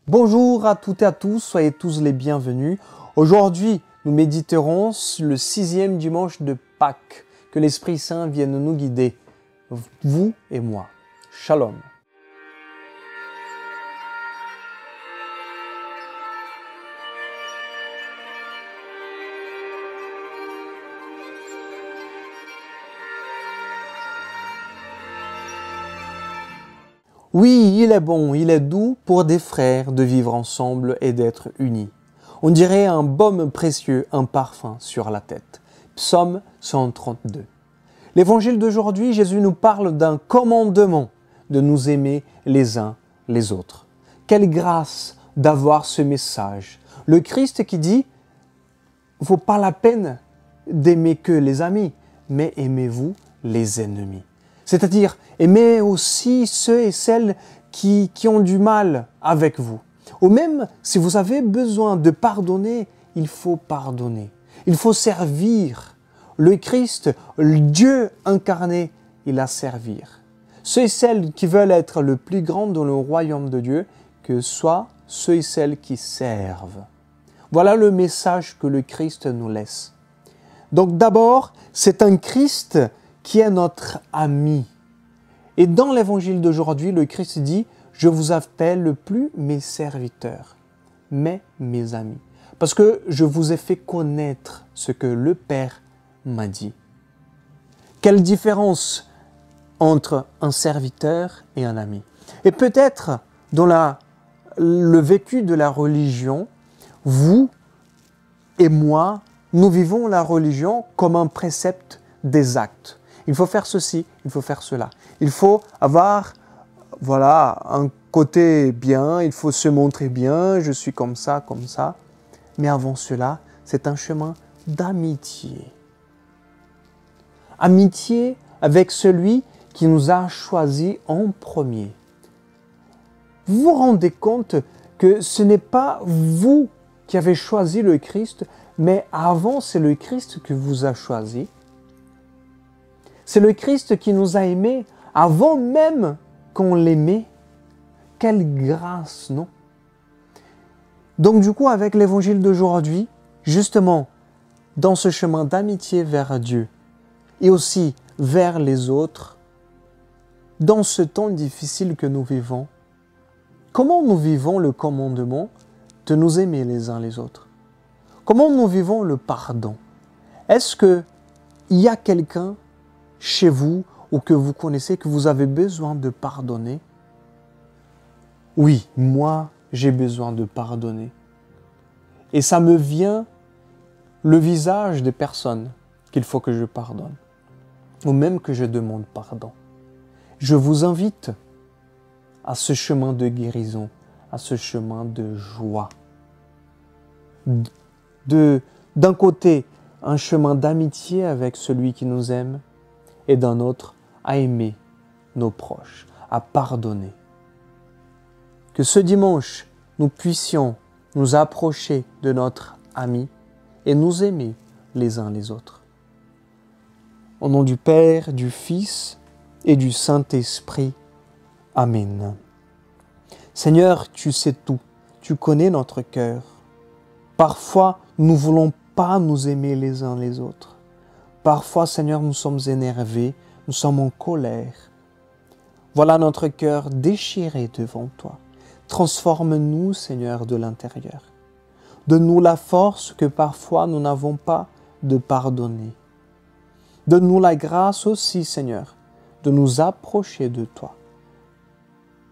Bonjour à toutes et à tous, soyez tous les bienvenus. Aujourd'hui, nous méditerons le 6e dimanche de Pâques. Que l'Esprit Saint vienne nous guider, vous et moi. Shalom. Oui, il est bon, il est doux pour des frères de vivre ensemble et d'être unis. On dirait un baume précieux, un parfum sur la tête. Psaume 132. L'évangile d'aujourd'hui, Jésus nous parle d'un commandement de nous aimer les uns les autres. Quelle grâce d'avoir ce message. Le Christ qui dit, il ne vaut pas la peine d'aimer que les amis, mais aimez-vous les ennemis. C'est-à-dire, aimez aussi ceux et celles qui ont du mal avec vous. Ou même, si vous avez besoin de pardonner, il faut pardonner. Il faut servir. Le Christ, le Dieu incarné, il a servir. Ceux et celles qui veulent être le plus grand dans le royaume de Dieu, que soient ceux et celles qui servent. Voilà le message que le Christ nous laisse. Donc d'abord, c'est un Christ qui est notre ami. Et dans l'évangile d'aujourd'hui, le Christ dit, je vous appelle plus mes serviteurs, mais mes amis. Parce que je vous ai fait connaître ce que le Père m'a dit. Quelle différence entre un serviteur et un ami? Et peut-être dans le vécu de la religion, vous et moi, nous vivons la religion comme un précepte des actes. Il faut faire ceci, il faut faire cela. Il faut avoir, un côté bien, il faut se montrer bien, je suis comme ça, comme ça. Mais avant cela, c'est un chemin d'amitié. Amitié avec celui qui nous a choisis en premier. Vous vous rendez compte que ce n'est pas vous qui avez choisi le Christ, mais avant, c'est le Christ qui vous a choisi. C'est le Christ qui nous a aimés avant même qu'on l'aimait. Quelle grâce, non? Donc du coup, avec l'évangile d'aujourd'hui, justement, dans ce chemin d'amitié vers Dieu et aussi vers les autres, dans ce temps difficile que nous vivons, comment nous vivons le commandement de nous aimer les uns les autres? Comment nous vivons le pardon? Est-ce qu'il y a quelqu'un chez vous ou que vous connaissez que vous avez besoin de pardonner? Oui, moi, j'ai besoin de pardonner. Et ça me vient le visage des personnes qu'il faut que je pardonne, ou même que je demande pardon. Je vous invite à ce chemin de guérison, à ce chemin de joie. D'un côté, un chemin d'amitié avec celui qui nous aime, et d'un autre, à aimer nos proches, à pardonner. Que ce dimanche, nous puissions nous approcher de notre ami et nous aimer les uns les autres. Au nom du Père, du Fils et du Saint-Esprit. Amen. Seigneur, tu sais tout, tu connais notre cœur. Parfois, nous ne voulons pas nous aimer les uns les autres. Parfois, Seigneur, nous sommes énervés, nous sommes en colère. Voilà notre cœur déchiré devant toi. Transforme-nous, Seigneur, de l'intérieur. Donne-nous la force que parfois nous n'avons pas de pardonner. Donne-nous la grâce aussi, Seigneur, de nous approcher de toi,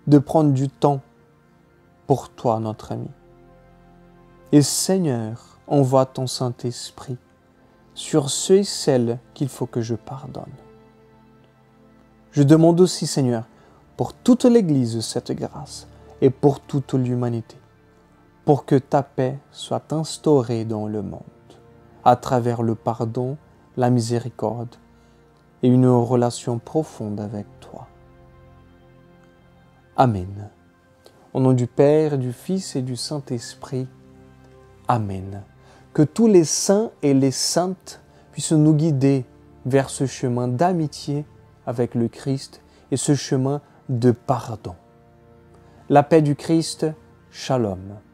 de prendre du temps pour toi, notre ami. Et Seigneur, envoie ton Saint-Esprit sur ceux et celles qu'il faut que je pardonne. Je demande aussi, Seigneur, pour toute l'Église cette grâce et pour toute l'humanité, pour que ta paix soit instaurée dans le monde, à travers le pardon, la miséricorde et une relation profonde avec toi. Amen. Au nom du Père, du Fils et du Saint-Esprit. Amen. Que tous les saints et les saintes puissent nous guider vers ce chemin d'amitié avec le Christ et ce chemin de pardon. La paix du Christ, Shalom.